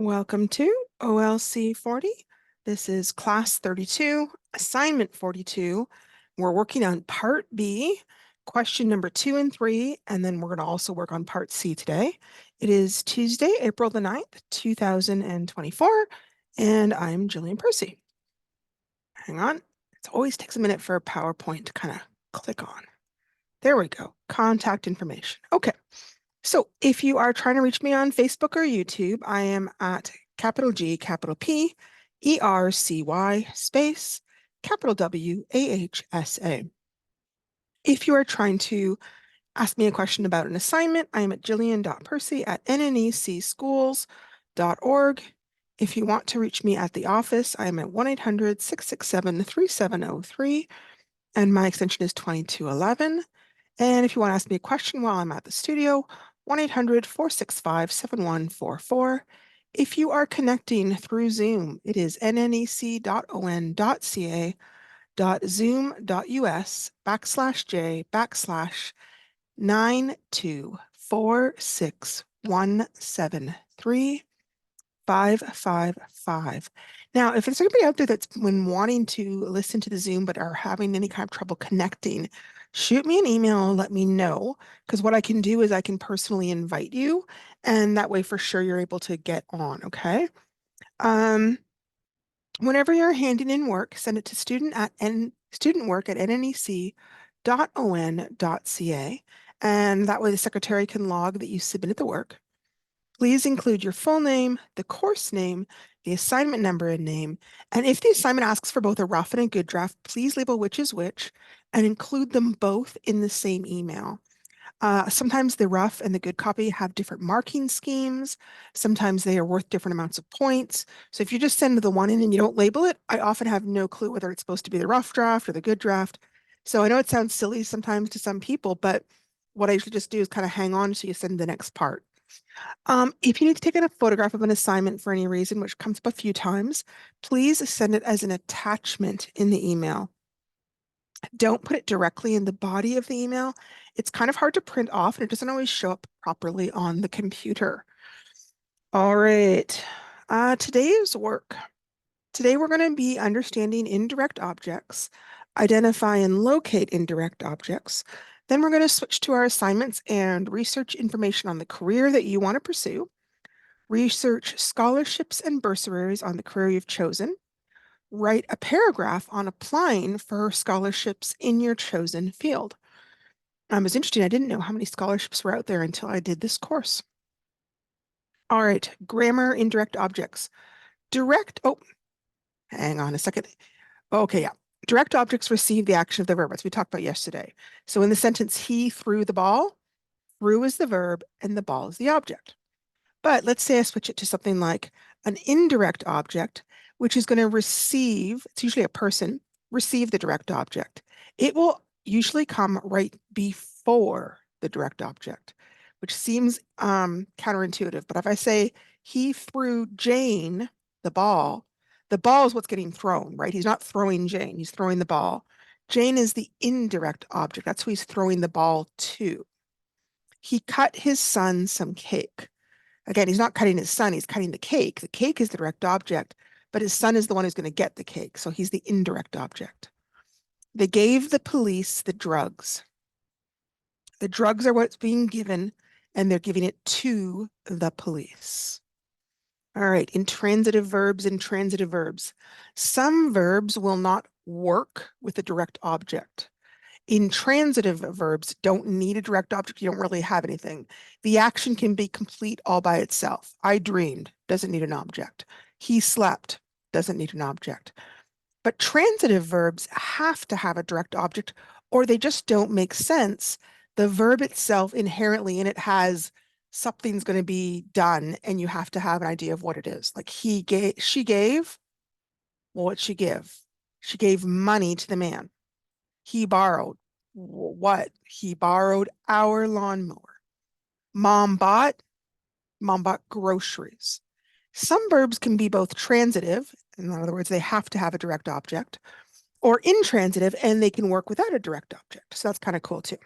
Welcome to OLC 40. This is class 32, assignment 42. We're working on part B, question number 2 and 3, and then we're going to also work on part C today. It is Tuesday, April the 9th, 2024, and I'm Jillian Percy. Hang on. It always takes a minute for a PowerPoint to kind of click on. There we go. Contact information. Okay. So if you are trying to reach me on Facebook or YouTube, I am at capital G, capital P, ERCY, space, capital W, AHSA. If you are trying to ask me a question about an assignment, I am at jillian.percy@nnecschools.org. If you want to reach me at the office, I am at 1-800-667-3703, and my extension is 2211. And if you want to ask me a question while I'm at the studio, 1-800-465-7144. If you are connecting through Zoom, it is nnec.on.ca/9246173-555. Now, if there's anybody out there that's been wanting to listen to the Zoom but are having any kind of trouble connecting, shoot me an email and let me know, because what I can do is I can personally invite you, and that way for sure you're able to get on, okay? Whenever you're handing in work, send it to studentwork@nnec.on.ca, and that way the secretary can log that you submitted the work. Please include your full name, the course name, the assignment number and name, and if the assignment asks for both a rough and a good draft, please label which is which and include them both in the same email. Sometimes the rough and the good copy have different marking schemes. Sometimes they are worth different amounts of points. So if you just send the one in and you don't label it, I often have no clue whether it's supposed to be the rough draft or the good draft. So I know it sounds silly sometimes to some people, but what I usually just do is kind of hang on so you send the next part. If you need to take a photograph of an assignment for any reason, which comes up a few times, please send it as an attachment in the email. Don't put it directly in the body of the email. It's kind of hard to print off and it doesn't always show up properly on the computer. All right, today's work. Today we're going to be understanding indirect objects, identify and locate indirect objects. Then we're going to switch to our assignments and research information on the career that you want to pursue, research scholarships and bursaries on the career you've chosen, write a paragraph on applying for scholarships in your chosen field. It was interesting. I didn't know how many scholarships were out there until I did this course. All right, grammar, indirect objects. Hang on a second. Okay, yeah. Direct objects receive the action of the verb, as we talked about yesterday. So in the sentence, he threw the ball, threw is the verb, and the ball is the object. But let's say I switch it to something like an indirect object, which is going to receive, it's usually a person, receive the direct object. It will usually come right before the direct object, which seems counterintuitive. But if I say he threw Jane the ball is what's getting thrown, right? He's not throwing Jane, he's throwing the ball. Jane is the indirect object. That's who he's throwing the ball to. He cut his son some cake. Again, he's not cutting his son, he's cutting the cake. The cake is the direct object, but his son is the one who's going to get the cake. So he's the indirect object. They gave the police the drugs. The drugs are what's being given, and they're giving it to the police. All right, intransitive verbs and transitive verbs. Some verbs will not work with a direct object. Intransitive verbs don't need a direct object. You don't really have anything. The action can be complete all by itself. I dreamed, doesn't need an object. He slept, doesn't need an object. But transitive verbs have to have a direct object or they just don't make sense. The verb itself inherently in it has something's going to be done and you have to have an idea of what it is. Like she gave, well, what'd she give? She gave money to the man. He borrowed. What? He borrowed our lawnmower. Mom bought groceries. Some verbs can be both transitive, in other words, they have to have a direct object, or intransitive, and they can work without a direct object. So that's kind of cool too.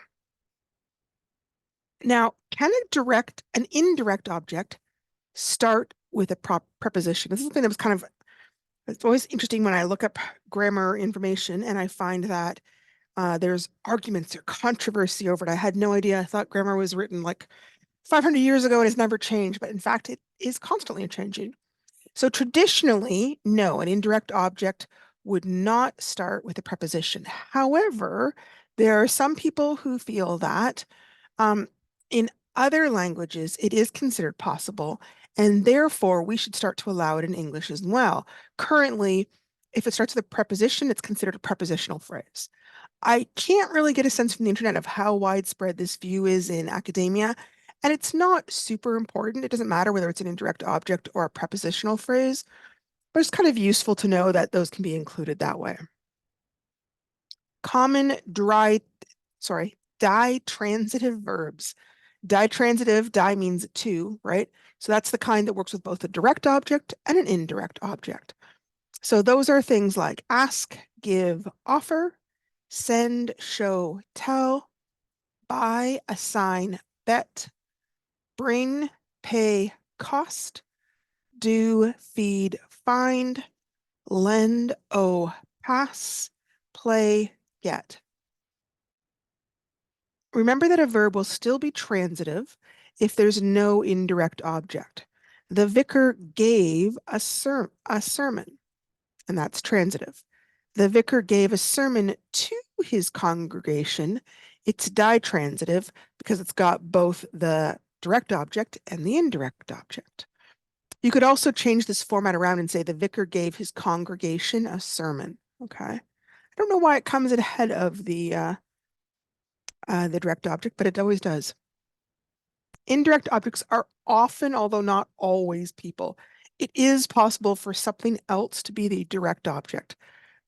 Now, can an indirect object start with a preposition. This is something that was kind of, it's always interesting when I look up grammar information and I find that there's arguments or controversy over it. I had no idea. I thought grammar was written like 500 years ago and has never changed, but in fact, it is constantly changing. So traditionally, no, an indirect object would not start with a preposition. However, there are some people who feel that in other languages, it is considered possible, and therefore we should start to allow it in English as well. Currently, if it starts with a preposition, it's considered a prepositional phrase. I can't really get a sense from the internet of how widespread this view is in academia, and it's not super important. It doesn't matter whether it's an indirect object or a prepositional phrase, but it's kind of useful to know that those can be included that way. Common ditransitive verbs. Ditransitive, di means to, right? So that's the kind that works with both a direct object and an indirect object. So those are things like ask, give, offer, send, show, tell, buy, assign, bet, bring, pay, cost, do, feed, find, lend, owe, pass, play, get. Remember that a verb will still be transitive if there's no indirect object. The vicar gave a sermon, and that's transitive. The vicar gave a sermon to his congregation. It's ditransitive because it's got both the direct object and the indirect object. You could also change this format around and say the vicar gave his congregation a sermon. Okay. I don't know why it comes ahead of the direct object, but it always does. Indirect objects are often, although not always, people. It is possible for something else to be the direct object.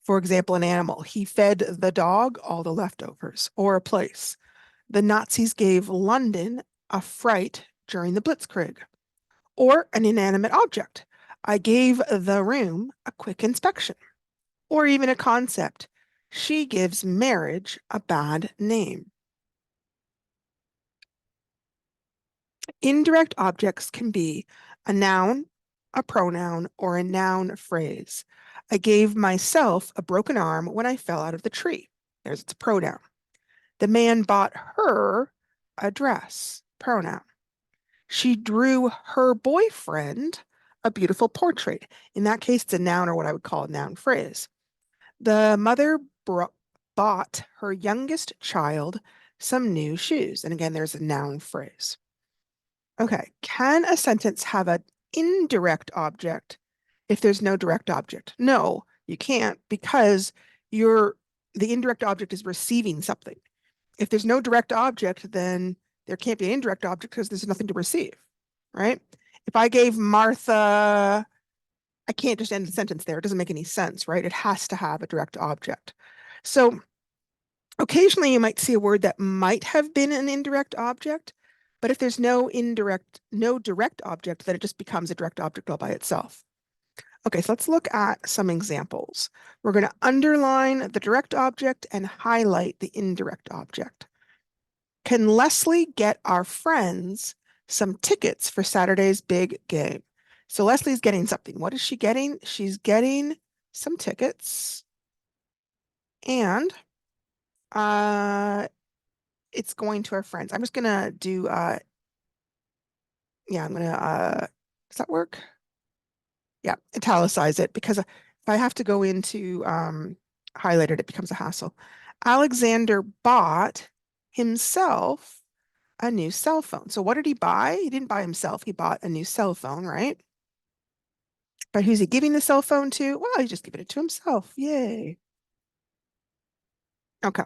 For example, an animal. He fed the dog all the leftovers, or a place. The Nazis gave London a fright during the Blitzkrieg, or an inanimate object. I gave the room a quick inspection, or even a concept. She gives marriage a bad name. Indirect objects can be a noun, a pronoun, or a noun phrase. I gave myself a broken arm when I fell out of the tree. There's its pronoun. The man bought her a dress, pronoun. She drew her boyfriend a beautiful portrait. In that case, it's a noun, or what I would call a noun phrase. The mother bought her youngest child some new shoes. And again, there's a noun phrase. Okay, can a sentence have an indirect object if there's no direct object? No, you can't, because the indirect object is receiving something. If there's no direct object, then there can't be an indirect object because there's nothing to receive, right? If I gave Martha, I can't just end the sentence there. It doesn't make any sense, right? It has to have a direct object. So occasionally you might see a word that might have been an indirect object, but if there's no direct object, then it just becomes a direct object all by itself. Okay, so let's look at some examples. We're going to underline the direct object and highlight the indirect object. Can Leslie get our friends some tickets for Saturday's big game? So Leslie's getting something. What is she getting? She's getting some tickets, and it's going to our friends. I'm just gonna do yeah, I'm gonna does that work? Yeah, italicize it, because if I have to go into highlight it, it becomes a hassle. Alexander bought himself a new cell phone. So what did he buy? He didn't buy himself. He bought a new cell phone, right? But who's he giving the cell phone to? Well, he's just giving it to himself. Yay. Okay.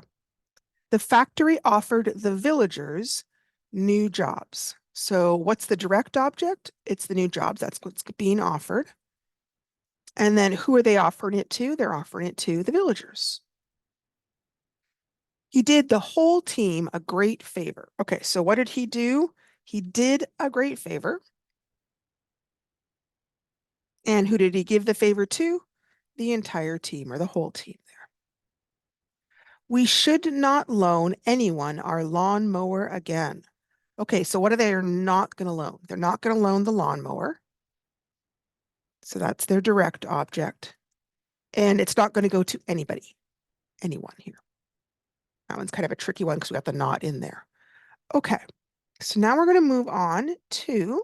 The factory offered the villagers new jobs. So what's the direct object? It's the new jobs. That's what's being offered. And then who are they offering it to? They're offering it to the villagers. He did the whole team a great favor. Okay, so what did he do? He did a great favor. And who did he give the favor to? The entire team, or the whole team there. We should not loan anyone our lawnmower again. Okay, so what are they not going to loan? They're not going to loan the lawnmower. So that's their direct object. And it's not going to go to anybody, anyone here. That one's kind of a tricky one because we got the not in there. Okay, so now we're going to move on to,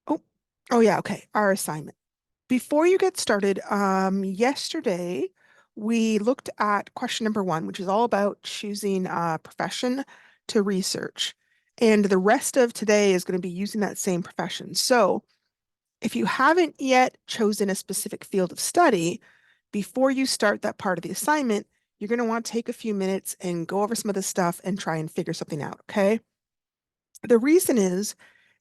oh, oh yeah, okay, our assignment. Before you get started, yesterday we looked at question number 1, which is all about choosing a profession to research. And the rest of today is going to be using that same profession. So if you haven't yet chosen a specific field of study, before you start that part of the assignment, you're going to want to take a few minutes and go over some of the stuff and try and figure something out, okay? The reason is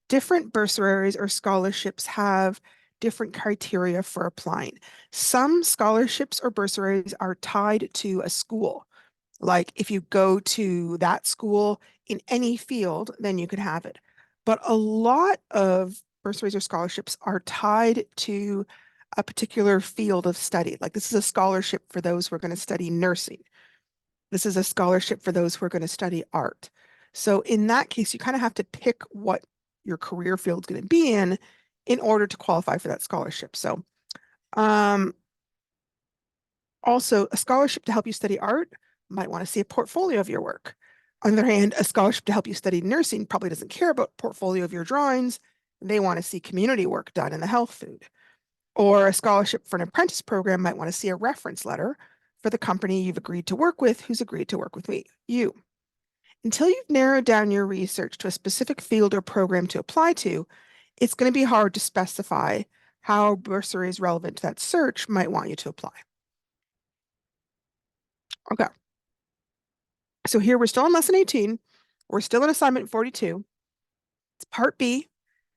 different bursaries or scholarships have different criteria for applying. Some scholarships or bursaries are tied to a school. Like if you go to that school in any field, then you could have it. But a lot of bursaries or scholarships are tied to a particular field of study. Like this is a scholarship for those who are going to study nursing. This is a scholarship for those who are going to study art. So in that case, you kind of have to pick what your career field is going to be in order to qualify for that scholarship. So also a scholarship to help you study art might want to see a portfolio of your work. On the other hand, a scholarship to help you study nursing probably doesn't care about portfolio of your drawings. They want to see community work done in the health food. Or a scholarship for an apprentice program might want to see a reference letter for the company you've agreed to work with, who's agreed to work with you. Until you've narrowed down your research to a specific field or program to apply to, it's going to be hard to specify how bursaries relevant to that search might want you to apply. Okay. So here we're still in lesson 18. We're still in assignment 42. It's part B,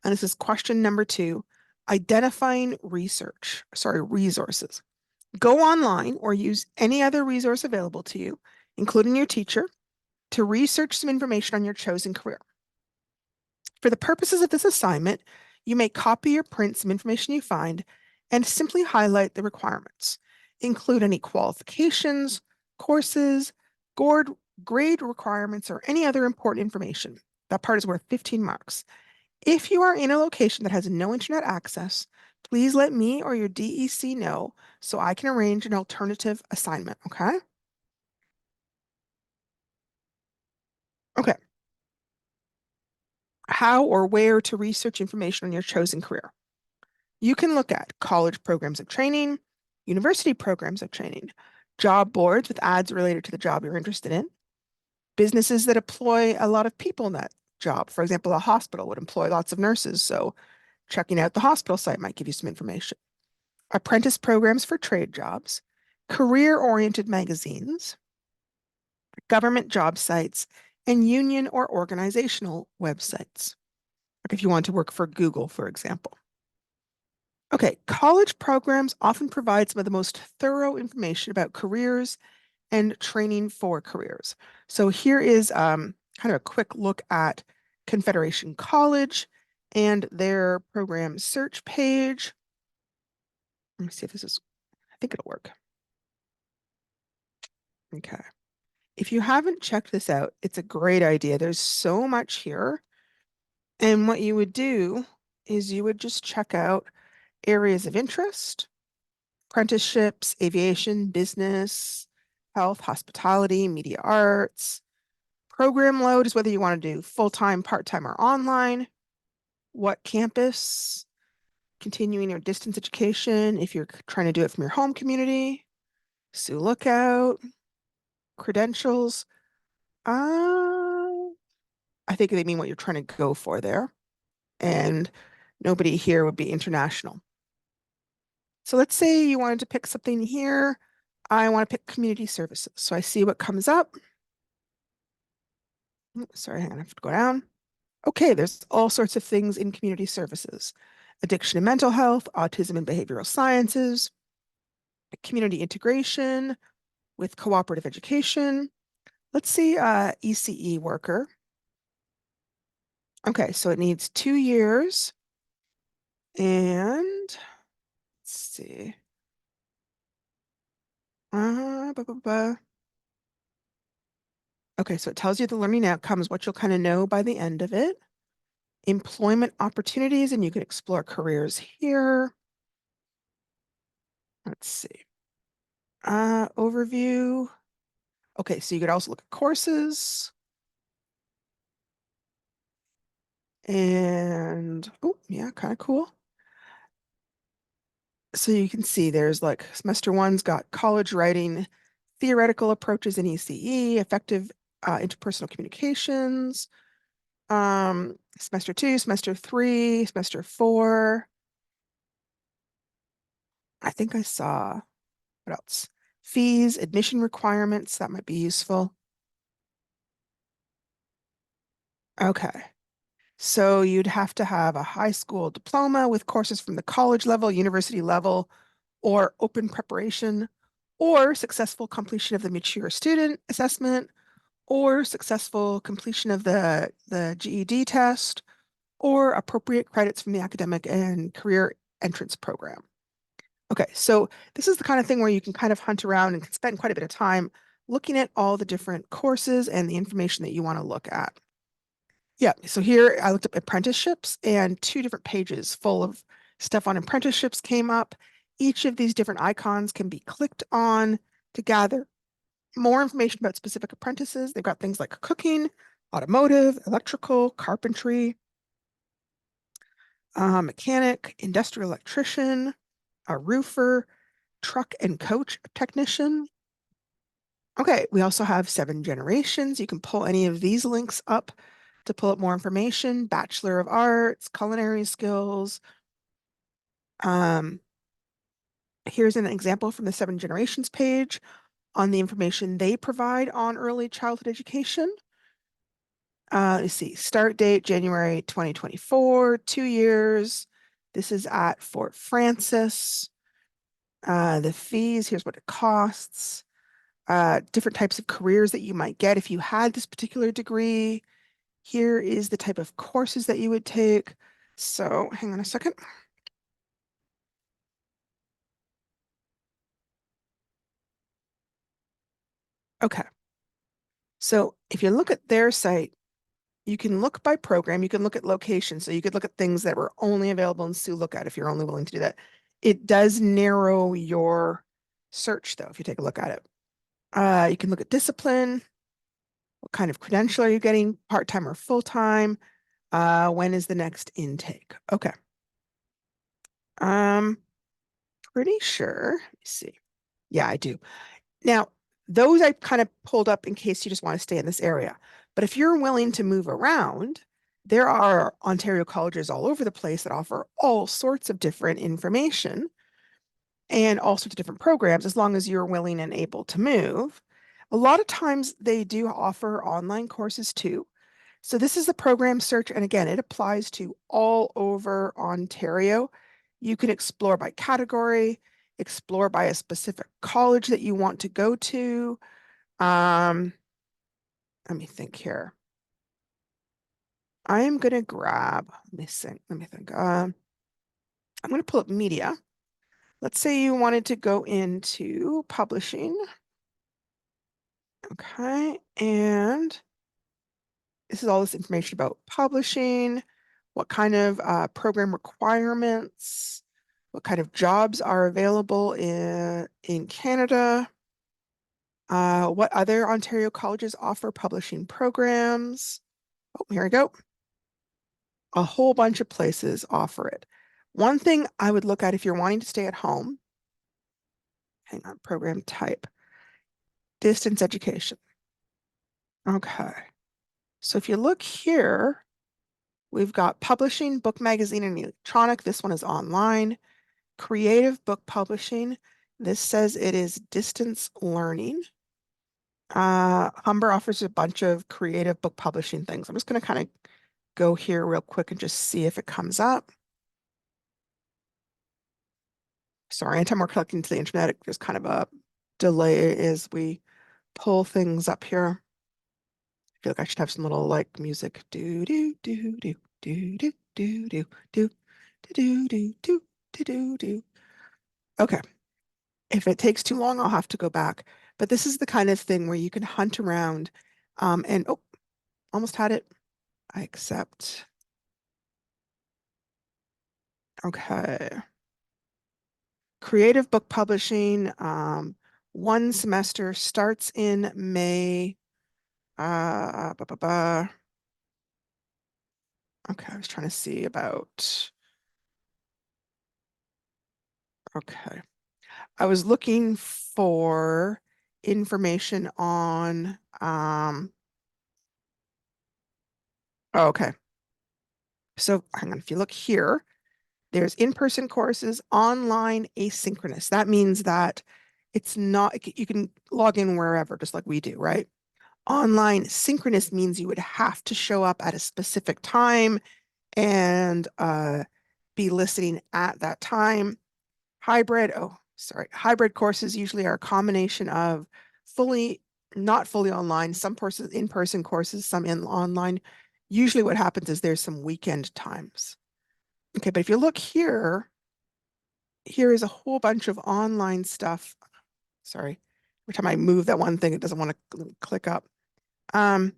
and this is question number 2, identifying resources. Go online or use any other resource available to you, including your teacher, to research some information on your chosen career. For the purposes of this assignment, you may copy or print some information you find and simply highlight the requirements. Include any qualifications, courses, grade requirements, or any other important information. That part is worth 15 marks. If you are in a location that has no internet access, please let me or your DEC know so I can arrange an alternative assignment, okay? Okay. How or where to research information on your chosen career. You can look at college programs of training, university programs of training, job boards with ads related to the job you're interested in, businesses that employ a lot of people in that job. For example, a hospital would employ lots of nurses, so checking out the hospital site might give you some information. Apprentice programs for trade jobs, career-oriented magazines, government job sites, and union or organizational websites. Like if you want to work for Google, for example. Okay, college programs often provide some of the most thorough information about careers and training for careers. So here is kind of a quick look at Confederation College and their program search page. Let me see if this is, I think it'll work. Okay. If you haven't checked this out, it's a great idea. There's so much here. And what you would do is you would just check out areas of interest, apprenticeships, aviation, business, health, hospitality, media arts. Program load is whether you want to do full-time, part-time, or online. What campus, continuing or distance education, if you're trying to do it from your home community. Sioux Lookout, credentials. I think they mean what you're trying to go for there. And nobody here would be international. So let's say you wanted to pick something here. I want to pick community services. So I see what comes up. Sorry, I have to go down. Okay, there's all sorts of things in community services. Addiction and mental health, autism and behavioral sciences, community integration with cooperative education. Let's see, ECE worker. Okay, so it needs 2 years. And let's see. Blah, blah, blah. Okay, so it tells you the learning outcomes, what you'll kind of know by the end of it. employment opportunities, and you can explore careers here. Let's see. Overview. Okay, so you could also look at courses. And, oh, yeah, kind of cool. So you can see there's like semester one's got college writing, theoretical approaches in ECE, effective interpersonal communications. Semester two, semester three, semester four. I think I saw, what else? Fees, admission requirements, that might be useful. Okay. So you'd have to have a high school diploma with courses from the college level, university level, or open preparation, or successful completion of the mature student assessment, or successful completion of the GED test, or appropriate credits from the academic and career entrance program. Okay, so this is the kind of thing where you can kind of hunt around and spend quite a bit of time looking at all the different courses and the information that you want to look at. Yeah, so here I looked up apprenticeships and two different pages full of stuff on apprenticeships came up. Each of these different icons can be clicked on to gather more information about specific apprentices. They've got things like cooking, automotive, electrical, carpentry, mechanic, industrial electrician, a roofer, truck and coach technician. Okay, we also have 7 generations. You can pull any of these links up to pull up more information. Bachelor of Arts, culinary skills. Um, Here's an example from the 7 generations page on the information they provide on early childhood education. Let's see, start date January 2024, 2 years. This is at Fort Francis. The fees, here's what it costs. Different types of careers that you might get if you had this particular degree. Here is the type of courses that you would take. So hang on a second. Okay. So if you look at their site, you can look by program, you can look at location. So you could look at things that were only available in Sioux Lookout if you're only willing to do that. It does narrow your search though, if you take a look at it. You can look at discipline, what kind of credential are you getting, part-time or full-time? When is the next intake? Okay. Um, Pretty sure. Let me see. Yeah, I do. Now, those I kind of pulled up in case you just want to stay in this area. But if you're willing to move around, there are Ontario colleges all over the place that offer all sorts of different information and all sorts of different programs as long as you're willing and able to move. A lot of times they do offer online courses too. So this is the program search. And again, it applies to all over Ontario. You can explore by category, explore by a specific college that you want to go to. Let me think here. I am going to grab, let me think. I'm going to pull up media. Let's say you wanted to go into publishing. Okay, and this is all this information about publishing, what kind of program requirements, what kind of jobs are available in Canada, what other Ontario colleges offer publishing programs. Oh, here we go. A whole bunch of places offer it. One thing I would look at if you're wanting to stay at home, hang on, program type, distance education. Okay. So if you look here, we've got publishing, book, magazine, and electronic. This one is online. Creative book publishing. This says it is distance learning. Humber offers a bunch of creative book publishing things. I'm just going to kind of go here real quick and just see if it comes up. Sorry, anytime we're connecting to the internet, there's kind of a delay as we pull things up here. I feel like I should have some little like music. Do do do do do do do do do do do do do do do. Okay. If it takes too long, I'll have to go back. But this is the kind of thing where you can hunt around and oh, almost had it. I accept. Okay. Creative book publishing, one semester starts in May. Ba, ba, ba. Okay, I was trying to see about. Okay. I was looking for information on oh, okay. So hang on, if you look here, there's in-person courses, online asynchronous. That means that it's not, you can log in wherever, just like we do, right? Online synchronous means you would have to show up at a specific time and be listening at that time. Hybrid courses usually are a combination of fully, not fully online, some courses, in-person courses, some in online. Usually what happens is there's some weekend times. Okay, but if you look here, here is a whole bunch of online stuff. Sorry, every time I move that one thing, it doesn't want to click up. Um,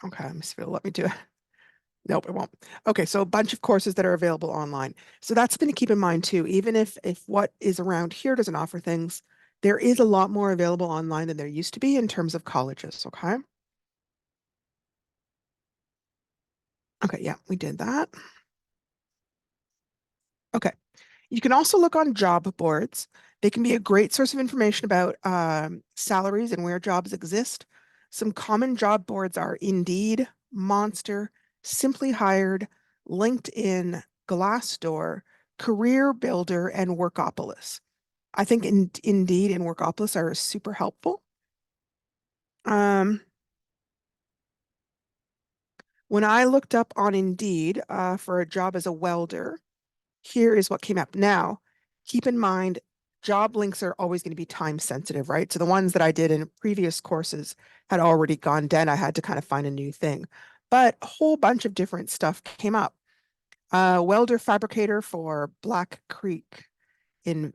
okay, let me see if it'll let me do it. Nope, it won't. Okay, so a bunch of courses that are available online. So that's something to keep in mind too. Even if what is around here doesn't offer things, there is a lot more available online than there used to be in terms of colleges, okay? Okay, yeah, we did that. Okay. You can also look on job boards. They can be a great source of information about salaries and where jobs exist. Some common job boards are Indeed, Monster, Simply Hired, LinkedIn, Glassdoor, Career Builder, and Workopolis. I think Indeed and Workopolis are super helpful. Um, when I looked up on Indeed for a job as a welder, here is what came up. Now, keep in mind, job links are always going to be time sensitive, right? So the ones that I did in previous courses had already gone dead. I had to kind of find a new thing. But a whole bunch of different stuff came up. Welder fabricator for Black Creek in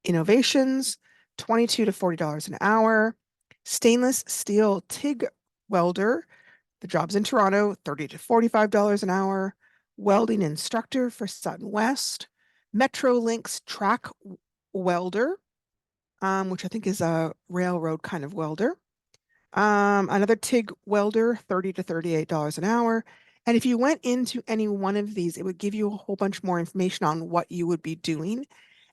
Innovations, $22 to $40 an hour. Stainless steel TIG welder, the job's in Toronto, $30 to $45 an hour. Welding instructor for Sutton West. Metrolinx track welder, which I think is a railroad kind of welder. Another TIG welder, $30 to $38 an hour. And if you went into any one of these, it would give you a whole bunch more information on what you would be doing.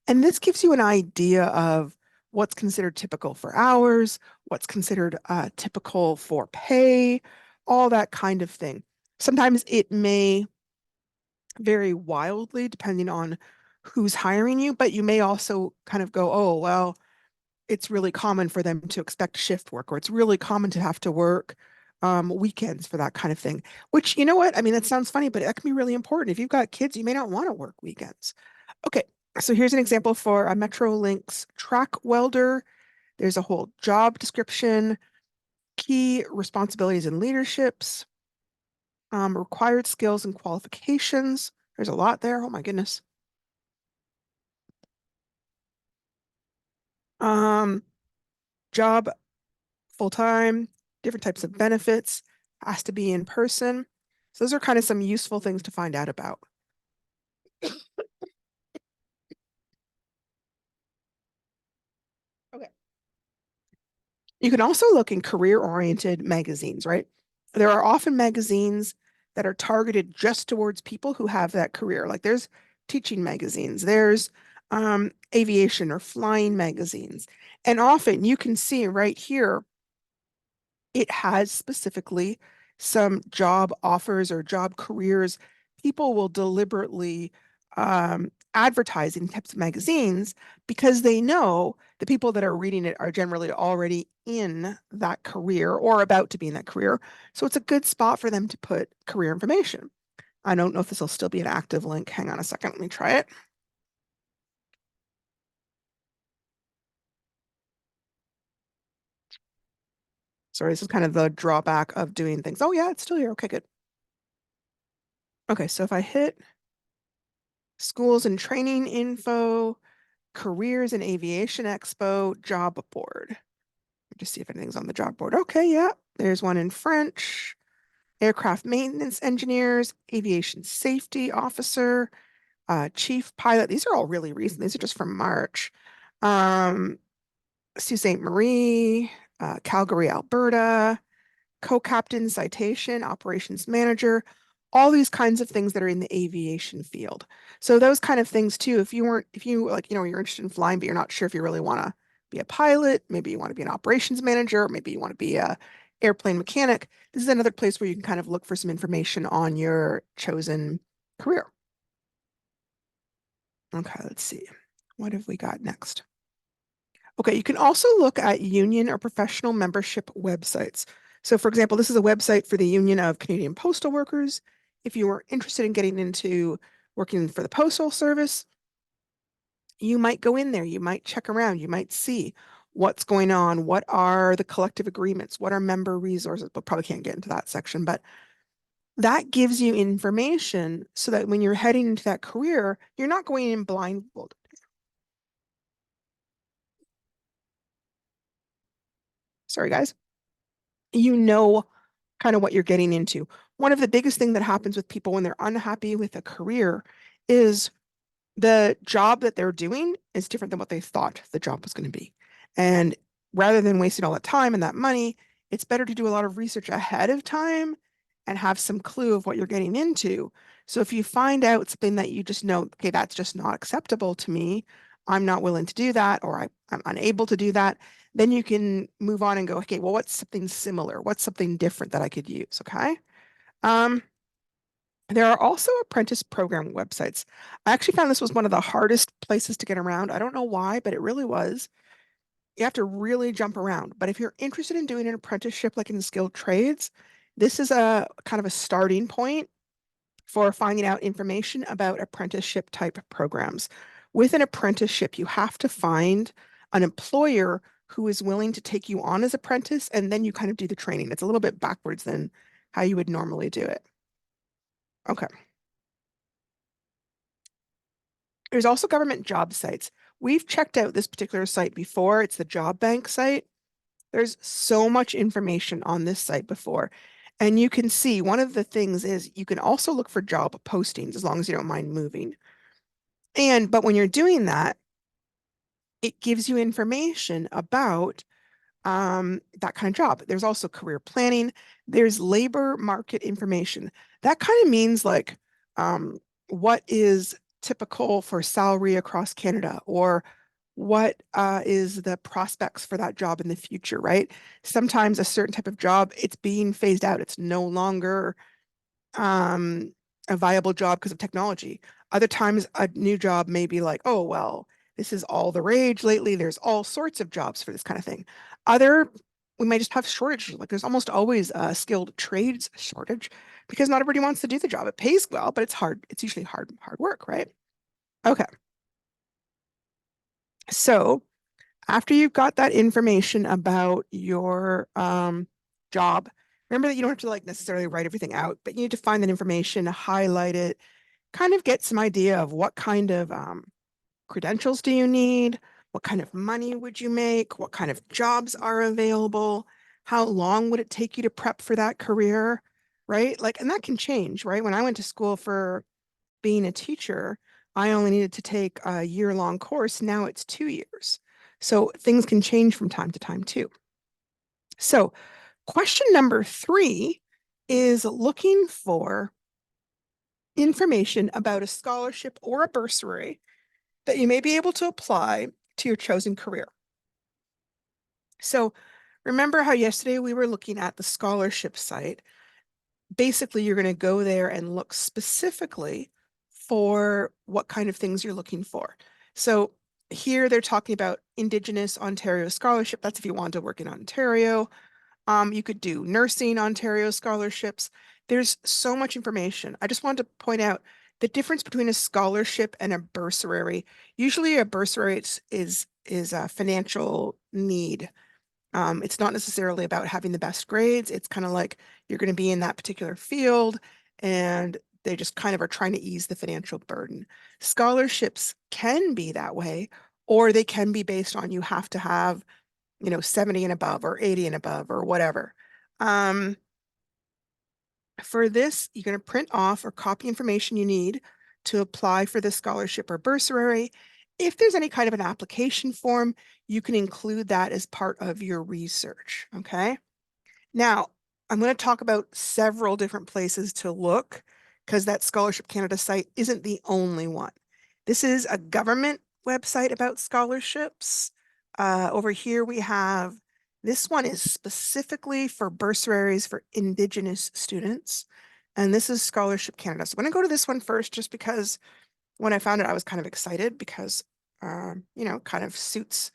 And this gives you an idea of what's considered typical for hours, what's considered typical for pay, all that kind of thing. Sometimes it may vary wildly depending on who's hiring you, but you may also kind of go, oh, well, it's really common for them to expect shift work, or it's really common to have to work weekends for that kind of thing. Which, you know what? I mean, that sounds funny, but that can be really important. If you've got kids, you may not want to work weekends. Okay, so here's an example for a Metrolinx track welder. There's a whole job description, key responsibilities and leaderships, required skills and qualifications. There's a lot there. Oh my goodness. Um, job full-time, different types of benefits, has to be in person. So those are kind of some useful things to find out about. Okay. You can also look in career-oriented magazines, right? There are often magazines that are targeted just towards people who have that career. Like there's teaching magazines, there's aviation or flying magazines. And often you can see right here, it has specifically some job offers or job careers. People will deliberately advertise in types of magazines because they know the people that are reading it are generally already in that career or about to be in that career. So it's a good spot for them to put career information. I don't know if this will still be an active link. Hang on a second. Let me try it. Sorry, this is kind of the drawback of doing things. Oh, yeah, it's still here. Okay, good. Okay, so if I hit schools and training info, careers and aviation expo, job board. Just see if anything's on the job board. Okay, yeah, there's one in French, aircraft maintenance engineers, aviation safety officer, chief pilot. These are all really recent. These are just from March. Sault Ste. Marie, Calgary, Alberta, co-captain, citation, operations manager, all these kinds of things that are in the aviation field. So those kind of things too, if you like, you're interested in flying, but you're not sure if you really want to be a pilot, maybe you want to be an operations manager, maybe you want to be a airplane mechanic, this is another place where you can kind of look for some information on your chosen career. Okay, let's see. What have we got next? Okay, you can also look at union or professional membership websites. So, for example, this is a website for the Union of Canadian Postal Workers. If you were interested in getting into working for the Postal Service, you might go in there, you might check around, you might see what's going on, what are the collective agreements, what are member resources, but probably can't get into that section, but that gives you information so that when you're heading into that career, you're not going in blindfolded. Sorry, guys. You know kind of what you're getting into. One of the biggest thing that happens with people when they're unhappy with a career is the job that they're doing is different than what they thought the job was going to be. And rather than wasting all that time and that money, it's better to do a lot of research ahead of time and have some clue of what you're getting into. So if you find out something that you just know, okay, that's just not acceptable to me, I'm not willing to do that, or I'm unable to do that, then you can move on and go, okay, well, what's something similar? What's something different that I could use? Okay. Um, there are also apprentice program websites. I actually found this was one of the hardest places to get around. I don't know why, but it really was. You have to really jump around. But if you're interested in doing an apprenticeship like in skilled trades, this is a kind of a starting point for finding out information about apprenticeship type programs. With an apprenticeship, you have to find an employer who is willing to take you on as apprentice, and then you kind of do the training. It's a little bit backwards than how you would normally do it. Okay. There's also government job sites. We've checked out this particular site before. It's the Job Bank site. There's so much information on this site before. And you can see one of the things is you can also look for job postings as long as you don't mind moving. But when you're doing that, it gives you information about that kind of job. There's also career planning. There's labor market information. That kind of means like what is typical for salary across Canada, or what is the prospects for that job in the future, right? Sometimes a certain type of job, it's being phased out. It's no longer a viable job because of technology. Other times, a new job may be like, oh, well, this is all the rage lately. There's all sorts of jobs for this kind of thing. Other, we may just have shortages. Like there's almost always a skilled trades shortage because not everybody wants to do the job. It pays well, but it's hard. It's usually hard work, right? Okay. So after you've got that information about your job, remember that you don't have to like necessarily write everything out, but you need to find that information, highlight it, kind of get some idea of what kind of credentials do you need, what kind of money would you make, what kind of jobs are available, how long would it take you to prep for that career, right? Like, and that can change, right? When I went to school for being a teacher, I only needed to take a year-long course. Now it's 2 years. So things can change from time to time too. So question number 3 is looking for information about a scholarship or a bursary that you may be able to apply to your chosen career. So remember how yesterday we were looking at the scholarship site. Basically, you're going to go there and look specifically for what kind of things you're looking for. So here they're talking about Indigenous Ontario Scholarship. That's if you want to work in Ontario. You could do nursing Ontario scholarships. There's so much information. I just wanted to point out the difference between a scholarship and a bursary. Usually a bursary is a financial need. It's not necessarily about having the best grades. It's kind of like you're going to be in that particular field and they just kind of are trying to ease the financial burden. Scholarships can be that way, or they can be based on you have to have 70 and above or 80 and above or whatever. Um, For this, you're going to print off or copy information you need to apply for the scholarship or bursary. If there's any kind of an application form, you can include that as part of your research, okay? Now, I'm going to talk about several different places to look because that Scholarship Canada site isn't the only one. This is a government website about scholarships. Over here we have, this one is specifically for bursaries for Indigenous students. And this is Scholarship Canada. So I'm going to go to this one first just because when I found it, I was kind of excited because, kind of suits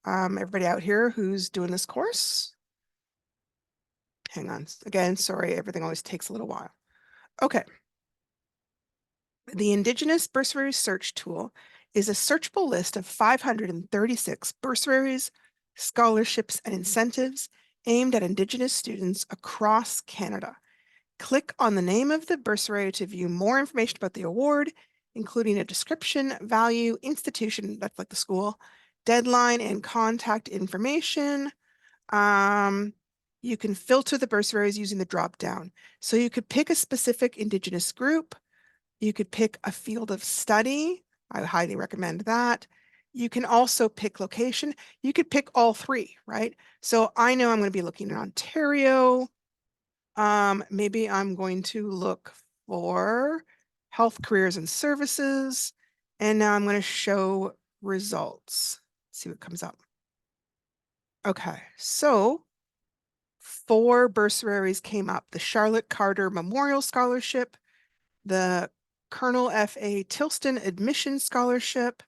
everybody out here who's doing this course. Hang on. Again, sorry, everything always takes a little while. Okay. The Indigenous Bursary Search Tool is a searchable list of 536 bursaries, scholarships, and incentives aimed at Indigenous students across Canada. Click on the name of the bursary to view more information about the award, including a description, value, institution, that's like the school, deadline, and contact information. You can filter the bursaries using the drop down. So you could pick a specific Indigenous group. You could pick a field of study. I highly recommend that. You can also pick location. You could pick all three, right? So I know I'm going to be looking in Ontario. Maybe I'm going to look for health careers and services. And now I'm going to show results. See what comes up. Okay, so 4 bursaries came up: the Charlotte Carter Memorial Scholarship, the Colonel F.A. Tilston Admission Scholarship,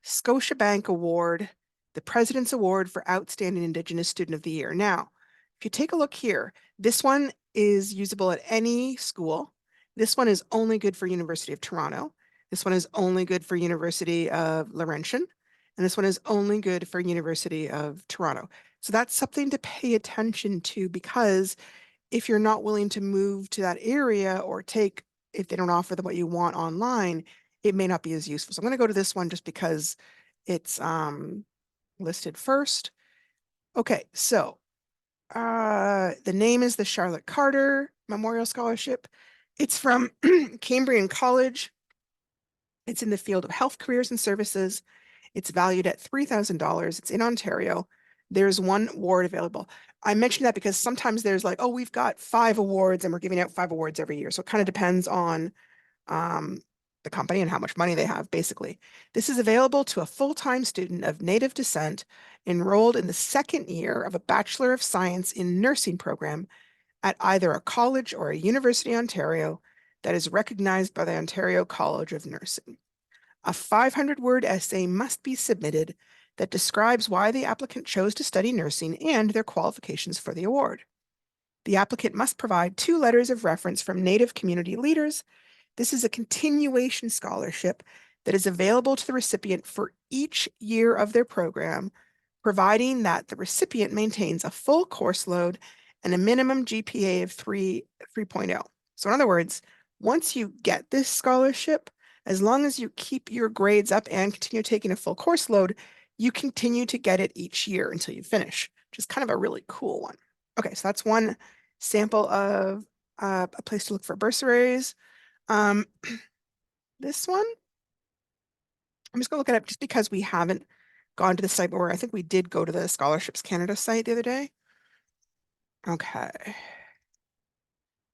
Scotiabank Award, the President's Award for Outstanding Indigenous Student of the Year. Now, if you take a look here, this one is usable at any school. This one is only good for University of Toronto. This one is only good for University of Laurentian. And this one is only good for University of Toronto. So that's something to pay attention to because if you're not willing to move to that area or take, if they don't offer them what you want online, it may not be as useful. So I'm going to go to this one just because it's listed first. Okay, so the name is the Charlotte Carter Memorial Scholarship. It's from Cambrian College. It's in the field of health careers and services. It's valued at $3,000. It's in Ontario. There's one award available. I mentioned that because sometimes there's like, oh, we've got 5 awards and we're giving out 5 awards every year. So it kind of depends on the company and how much money they have, basically. This is available to a full-time student of Native descent enrolled in the 2nd year of a Bachelor of Science in Nursing program at either a college or a University, Ontario, that is recognized by the Ontario College of Nursing. A 500-word essay must be submitted that describes why the applicant chose to study nursing and their qualifications for the award. The applicant must provide 2 letters of reference from Native community leaders. This is a continuation scholarship that is available to the recipient for each year of their program, providing that the recipient maintains a full course load and a minimum GPA of 3.0. So in other words, once you get this scholarship, as long as you keep your grades up and continue taking a full course load, you continue to get it each year until you finish, which is kind of a really cool one. Okay, so that's one sample of a place to look for bursaries. This one, I'm just gonna look it up just because we haven't gone to the site, where I think we did go to the Scholarships Canada site the other day. Okay.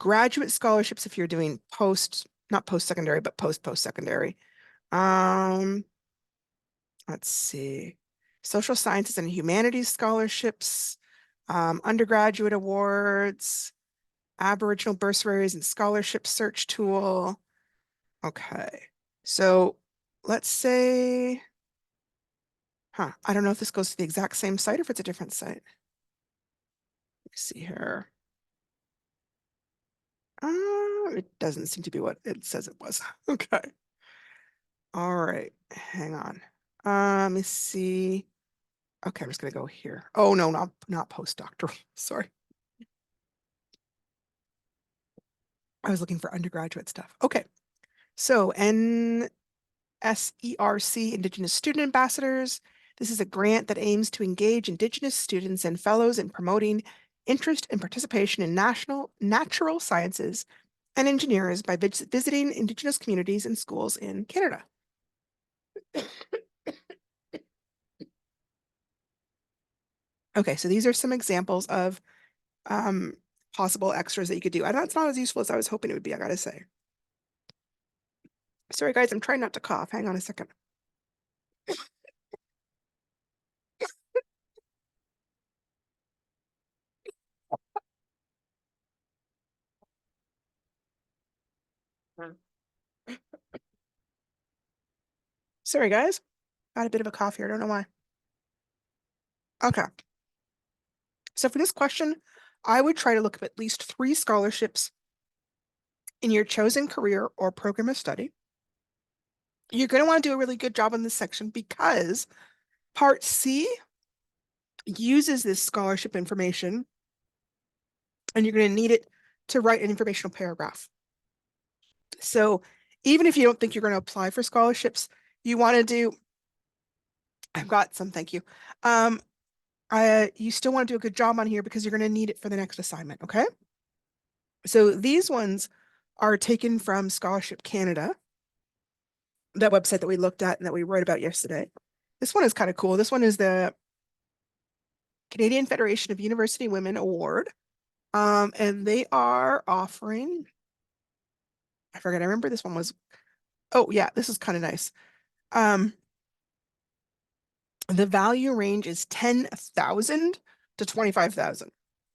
Graduate scholarships if you're doing not post-secondary, but post-secondary. Let's see. Social sciences and humanities scholarships, undergraduate awards, Aboriginal bursaries and scholarship search tool. Okay. So let's say, I don't know if this goes to the exact same site or if it's a different site. Let's see here. It doesn't seem to be what it says it was. Okay. All right. Hang on. Let me see. Okay, I'm just gonna go here. Oh no, not postdoctoral. Sorry. I was looking for undergraduate stuff. Okay. So NSERC, Indigenous Student Ambassadors. This is a grant that aims to engage Indigenous students and fellows in promoting interest and participation in natural sciences and engineers by visiting Indigenous communities and schools in Canada. Okay, so these are some examples of possible extras that you could do. I know it's not as useful as I was hoping it would be, I gotta say. Sorry, guys, I'm trying not to cough. Hang on a second. Sorry, guys. Got a bit of a cough here. I don't know why. Okay. So for this question, I would try to look at least 3 scholarships in your chosen career or program of study. You're going to want to do a really good job on this section because Part C uses this scholarship information, and you're going to need it to write an informational paragraph. So even if you don't think you're going to apply for scholarships, you want to do, I've got some, thank you. You still want to do a good job on here because you're going to need it for the next assignment, okay? So these ones are taken from Scholarship Canada, that website that we looked at and that we wrote about yesterday. This one is kind of cool. This one is the Canadian Federation of University Women Award. And they are offering, I forget, I remember this one was, oh yeah, this is kind of nice. The value range is 10,000 to 25,000,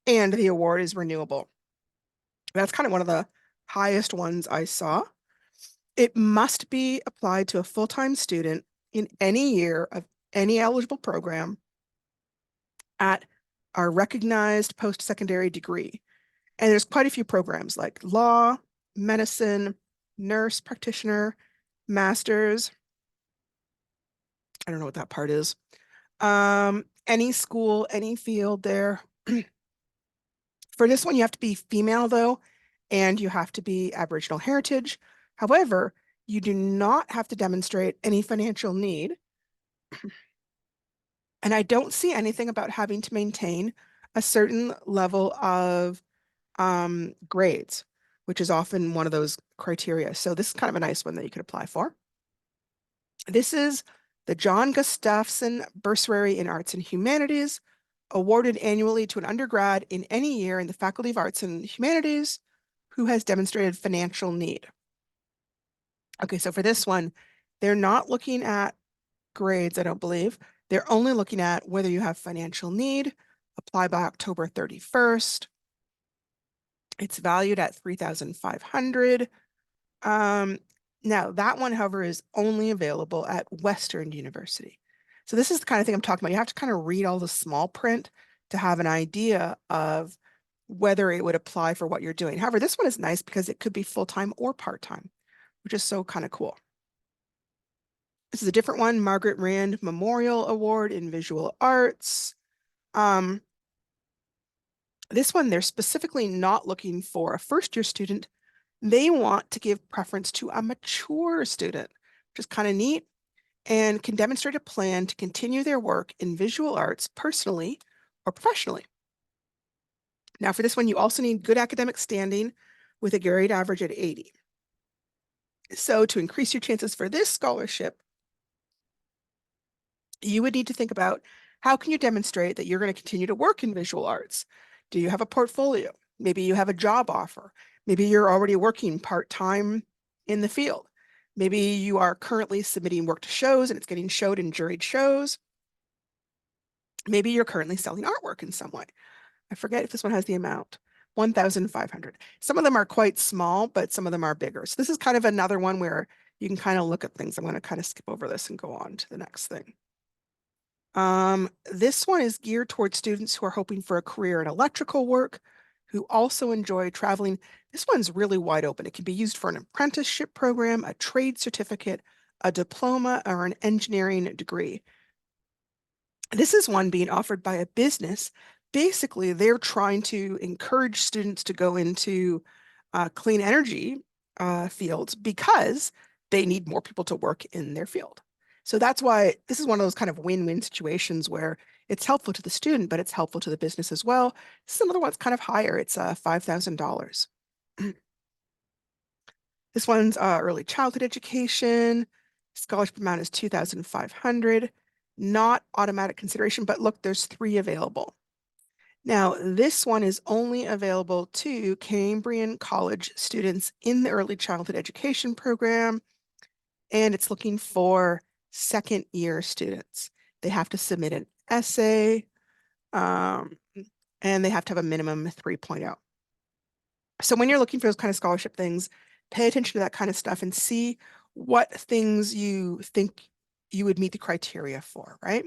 and the award is renewable. That's kind of one of the highest ones I saw. It must be applied to a full-time student in any year of any eligible program at our recognized post-secondary degree. And there's quite a few programs like law, medicine, nurse practitioner, master's. I don't know what that part is. Any school, any field there. For this one, you have to be female though, and you have to be Aboriginal heritage. However, you do not have to demonstrate any financial need. And I don't see anything about having to maintain a certain level of grades, which is often one of those criteria. So this is kind of a nice one that you could apply for. This is the John Gustafson Bursary in Arts and Humanities, awarded annually to an undergrad in any year in the Faculty of Arts and Humanities who has demonstrated financial need. Okay, so for this one, they're not looking at grades, I don't believe. They're only looking at whether you have financial need. Apply by October 31st. It's valued at 3,500. Now that one, however, is only available at Western University. So this is the kind of thing I'm talking about. You have to kind of read all the small print to have an idea of whether it would apply for what you're doing. However, this one is nice because it could be full-time or part-time, which is so kind of cool. This is a different one, Margaret Rand Memorial Award in Visual Arts. This one, they're specifically not looking for a first-year student. They want to give preference to a mature student, which is kind of neat, and can demonstrate a plan to continue their work in visual arts personally or professionally. Now, for this one, you also need good academic standing with a grade average at 80. So to increase your chances for this scholarship, you would need to think about how can you demonstrate that you're going to continue to work in visual arts? Do you have a portfolio? Maybe you have a job offer. Maybe you're already working part-time in the field. Maybe you are currently submitting work to shows and it's getting showed in juried shows. Maybe you're currently selling artwork in some way. I forget if this one has the amount, 1,500. Some of them are quite small, but some of them are bigger. So this is kind of another one where you can kind of look at things. I'm going to kind of skip over this and go on to the next thing. This one is geared towards students who are hoping for a career in electrical work, who also enjoy traveling. This one's really wide open. It can be used for an apprenticeship program, a trade certificate, a diploma, or an engineering degree. This is one being offered by a business. Basically, they're trying to encourage students to go into clean energy fields because they need more people to work in their field. So that's why this is one of those kind of win-win situations where it's helpful to the student, but it's helpful to the business as well. Some other one's kind of higher. It's $5,000. This one's early childhood education. Scholarship amount is 2,500. Not automatic consideration, but look, there's 3 available. Now, this one is only available to Cambrian College students in the early childhood education program, and it's looking for second year students. They have to submit an essay, um, and they have to have a minimum 3.0. So when you're looking for those kind of scholarship things, pay attention to that kind of stuff and see what things you think you would meet the criteria for, right?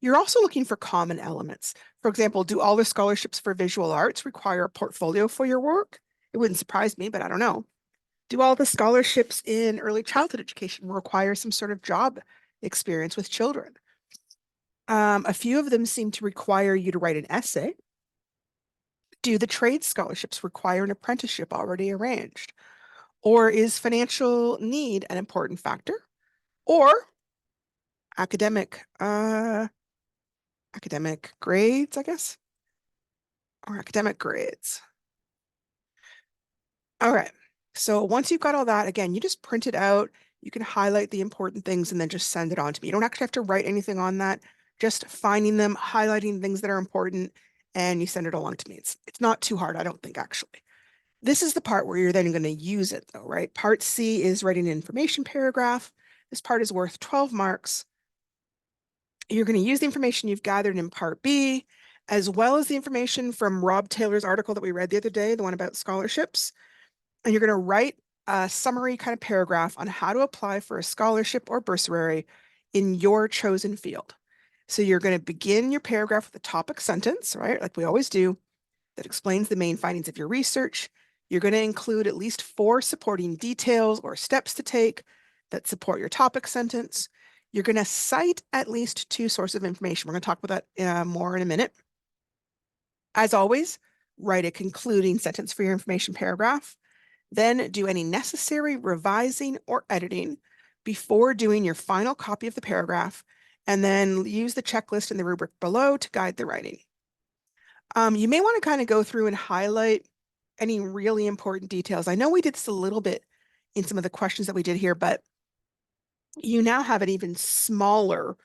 You're also looking for common elements. For example, do all the scholarships for visual arts require a portfolio for your work? It wouldn't surprise me, but I don't know. Do all the scholarships in early childhood education require some sort of job experience with children? A few of them seem to require you to write an essay. Do the trade scholarships require an apprenticeship already arranged? Or is financial need an important factor? Or academic academic grades, I guess, or academic grades. All right. So once you've got all that, again, you just print it out. You can highlight the important things and then just send it on to me. You don't actually have to write anything on that. Just finding them, highlighting things that are important, and you send it along to me. It's not too hard, I don't think, actually. This is the part where you're then going to use it, though, right? Part C is writing an information paragraph. This part is worth 12 marks. You're going to use the information you've gathered in part B, as well as the information from Rob Taylor's article that we read the other day, the one about scholarships. And you're going to write a summary kind of paragraph on how to apply for a scholarship or bursary in your chosen field. So you're going to begin your paragraph with a topic sentence, right? Like we always do, that explains the main findings of your research. You're going to include at least 4 supporting details or steps to take that support your topic sentence. You're going to cite at least 2 sources of information. We're going to talk about that more in a minute. As always, write a concluding sentence for your information paragraph. Then do any necessary revising or editing before doing your final copy of the paragraph, and then use the checklist in the rubric below to guide the writing. You may want to kind of go through and highlight any really important details. I know we did this a little bit in some of the questions that we did here, but you now have an even smaller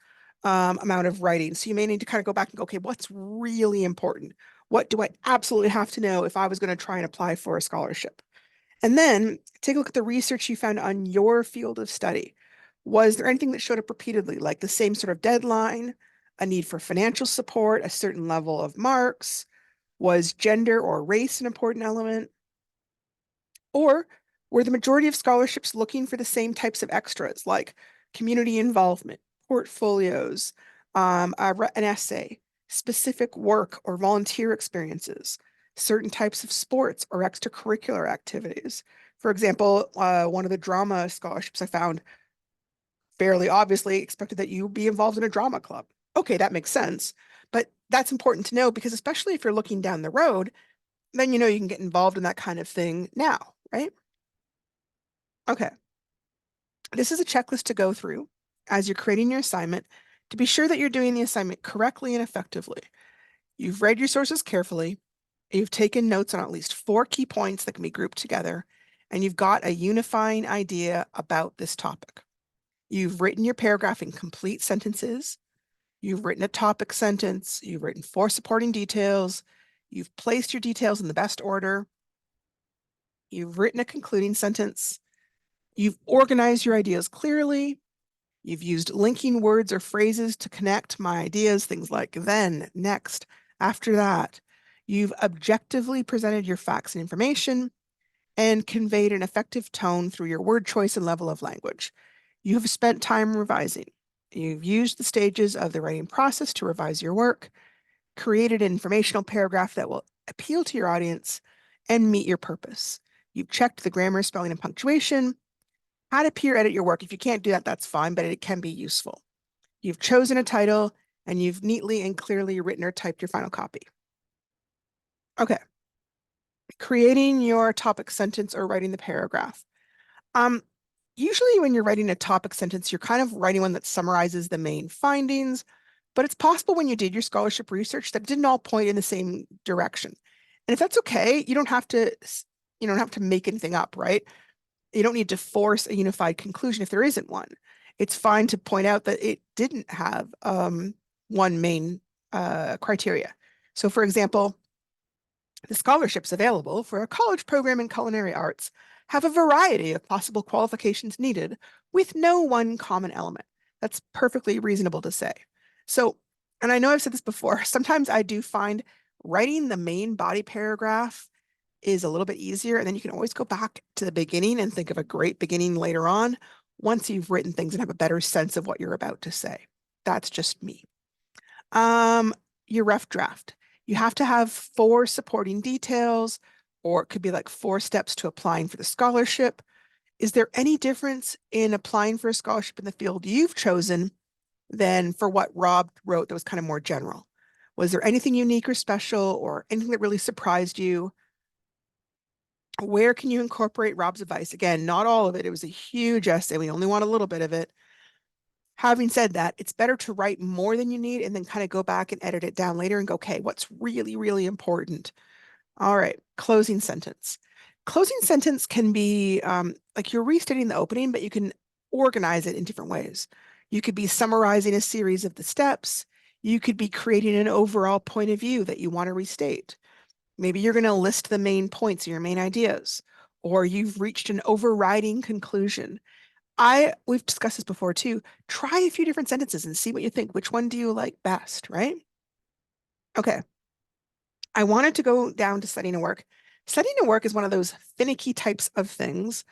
amount of writing. So you may need to kind of go back and go, okay, what's really important? What do I absolutely have to know if I was going to try and apply for a scholarship? And then take a look at the research you found on your field of study. Was there anything that showed up repeatedly, like the same sort of deadline, a need for financial support, a certain level of marks? Was gender or race an important element? Or were the majority of scholarships looking for the same types of extras, like community involvement, portfolios, an essay, specific work or volunteer experiences, certain types of sports or extracurricular activities? For example, one of the drama scholarships I found fairly obviously expected that you be involved in a drama club. Okay, that makes sense. But that's important to know because especially if you're looking down the road, then you know you can get involved in that kind of thing now, right? Okay. This is a checklist to go through as you're creating your assignment to be sure that you're doing the assignment correctly and effectively. You've read your sources carefully, you've taken notes on at least 4 key points that can be grouped together, and you've got a unifying idea about this topic. You've written your paragraph in complete sentences, you've written a topic sentence, you've written 4 supporting details, you've placed your details in the best order, you've written a concluding sentence, you've organized your ideas clearly, you've used linking words or phrases to connect my ideas, things like then, next, after that. You've objectively presented your facts and information and conveyed an effective tone through your word choice and level of language. You have spent time revising. You've used the stages of the writing process to revise your work, created an informational paragraph that will appeal to your audience and meet your purpose. You've checked the grammar, spelling, and punctuation, how to peer edit your work. If you can't do that, that's fine, but it can be useful. You've chosen a title and you've neatly and clearly written or typed your final copy. Okay. Creating your topic sentence or writing the paragraph. Um, Usually when you're writing a topic sentence, you're kind of writing one that summarizes the main findings, but it's possible when you did your scholarship research that it didn't all point in the same direction. And if that's okay, you don't have to make anything up, right? You don't need to force a unified conclusion if there isn't one. It's fine to point out that it didn't have one main criteria. So for example, the scholarships available for a college program in culinary arts have a variety of possible qualifications needed with no one common element. That's perfectly reasonable to say. So, and I know I've said this before, sometimes I do find writing the main body paragraph is a little bit easier, and then you can always go back to the beginning and think of a great beginning later on once you've written things and have a better sense of what you're about to say. That's just me. Um, your rough draft. You have to have 4 supporting details, or it could be like 4 steps to applying for the scholarship. Is there any difference in applying for a scholarship in the field you've chosen than for what Rob wrote that was kind of more general? Was there anything unique or special or anything that really surprised you? Where can you incorporate Rob's advice? Again, not all of it. It was a huge essay. We only want a little bit of it. Having said that, it's better to write more than you need and then kind of go back and edit it down later and go, okay, what's really, really important? All right, closing sentence. Closing sentence can be like you're restating the opening, but you can organize it in different ways. You could be summarizing a series of the steps. You could be creating an overall point of view that you want to restate. Maybe you're going to list the main points, your main ideas, or you've reached an overriding conclusion. We've discussed this before too. Try a few different sentences and see what you think. Which one do you like best, right? Okay. I wanted to go down to studying and work. Studying and work is one of those finicky types of things.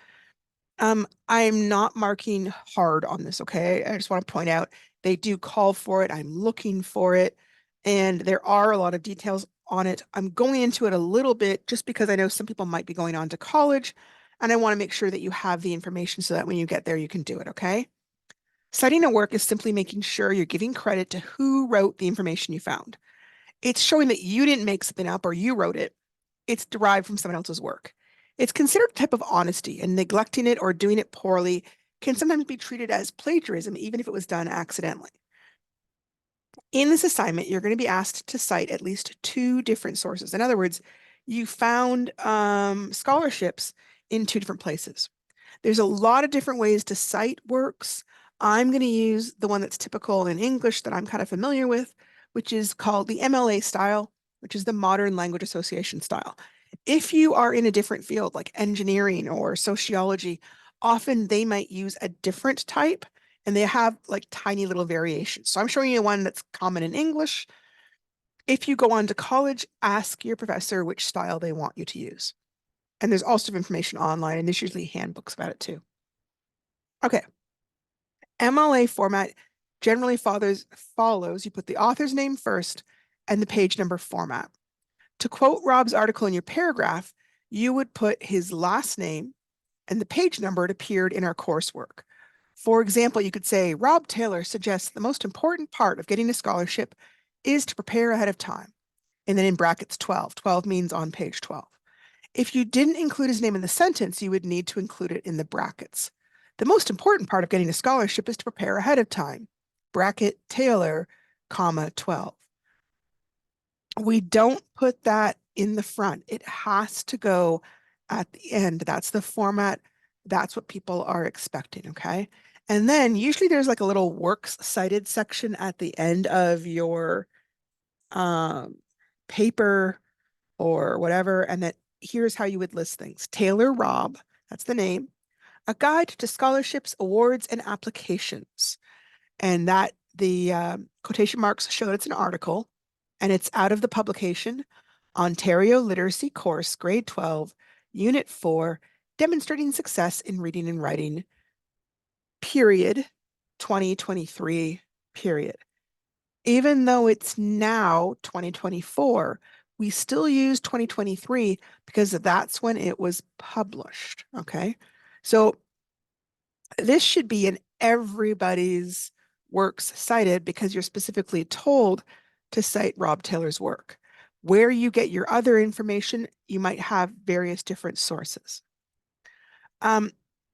I'm not marking hard on this, okay? I just want to point out they do call for it. I'm looking for it, and there are a lot of details on it. I'm going into it a little bit just because I know some people might be going on to college, and I want to make sure that you have the information so that when you get there, you can do it, okay? Studying and work is simply making sure you're giving credit to who wrote the information you found. It's showing that you didn't make something up or you wrote it. It's derived from someone else's work. It's considered a type of honesty, and neglecting it or doing it poorly can sometimes be treated as plagiarism, even if it was done accidentally. In this assignment, you're going to be asked to cite at least 2 different sources. In other words, you found scholarships in 2 different places. There's a lot of different ways to cite works. I'm going to use the one that's typical in English that I'm kind of familiar with, which is called the MLA style, which is the Modern Language Association style. If you are in a different field like engineering or sociology, often they might use a different type and they have like tiny little variations. So I'm showing you one that's common in English. If you go on to college, ask your professor which style they want you to use. And there's also information online, and there's usually handbooks about it too. Okay. MLA format generally follows, you put the author's name first and the page number format. To quote Rob's article in your paragraph, you would put his last name and the page number it appeared in our coursework. For example, you could say, Rob Taylor suggests the most important part of getting a scholarship is to prepare ahead of time. And then in brackets 12. 12 means on page 12. If you didn't include his name in the sentence, you would need to include it in the brackets. The most important part of getting a scholarship is to prepare ahead of time. Bracket Taylor, comma 12. We don't put that in the front. It has to go at the end. That's the format. That's what people are expecting, okay? And then usually there's like a little works cited section at the end of your paper or whatever, and that here's how you would list things. Taylor Rob, that's the name, a guide to scholarships, awards, and applications. And that the quotation marks show it's an article, and it's out of the publication Ontario Literacy Course, Grade 12, Unit 4, Demonstrating Success in Reading and Writing, period, 2023, period. Even though it's now 2024, we still use 2023 because that's when it was published, okay? So this should be in everybody's works cited because you're specifically told to cite Rob Taylor's work. Where you get your other information, you might have various different sources.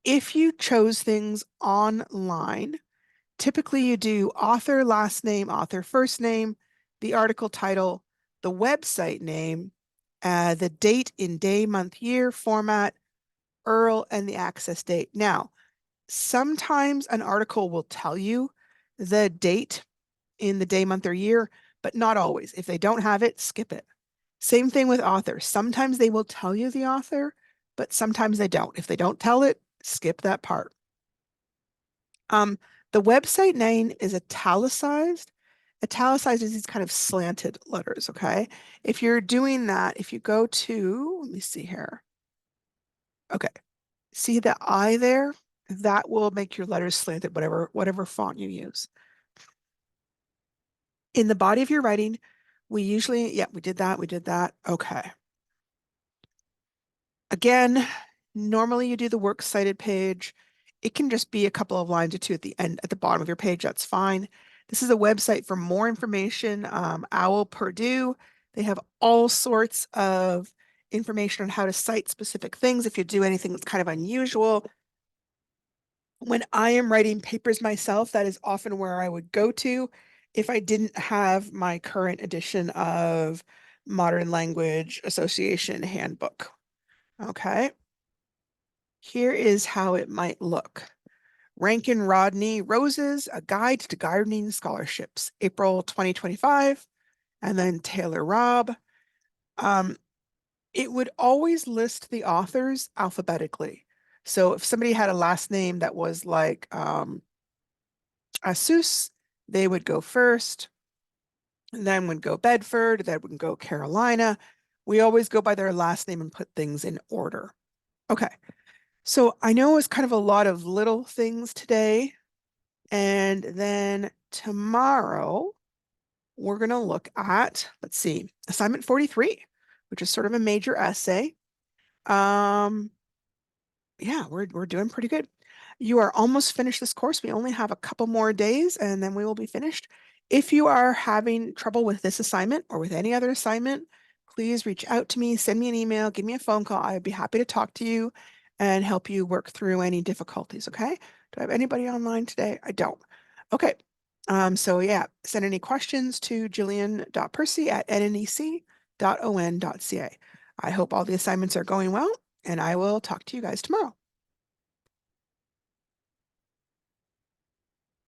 If you chose things online, typically you do author last name, author first name, the article title, the website name, the date in day, month, year, format, URL, and the access date. Now, sometimes an article will tell you the date in the day, month, or year, but not always. If they don't have it, skip it. Same thing with author. Sometimes they will tell you the author, but sometimes they don't. If they don't tell it, skip that part. The website name is italicized. Italicized is these kind of slanted letters, okay? If you're doing that, if you go to, let me see here. Okay, see the I there? That will make your letters slanted, whatever font you use. In the body of your writing, we usually, yeah, we did that. Okay. Again, normally you do the works cited page. It can just be a couple of lines or two at the end, at the bottom of your page. That's fine. This is a website for more information. OWL Purdue. They have all sorts of information on how to cite specific things. If you do anything that's kind of unusual. When I am writing papers myself, that is often where I would go to if I didn't have my current edition of Modern Language Association Handbook. Okay. Here is how it might look. Rankin Rodney Roses, A Guide to Gardening Scholarships, April 2025. And then Taylor Robb. It would always list the authors alphabetically. So if somebody had a last name that was like Asus, they would go first, and then would go Bedford, then would go Carolina. We always go by their last name and put things in order. Okay. So I know it's kind of a lot of little things today. And then tomorrow, we're going to look at, let's see, assignment 43, which is sort of a major essay. Yeah, we're doing pretty good. You are almost finished this course. We only have a couple more days and then we will be finished. If you are having trouble with this assignment or with any other assignment, please reach out to me, send me an email, give me a phone call. I'd be happy to talk to you and help you work through any difficulties, okay? Do I have anybody online today? I don't. Okay. So yeah, send any questions to jillian.percy@nnec.on.ca. I hope all the assignments are going well, and I will talk to you guys tomorrow.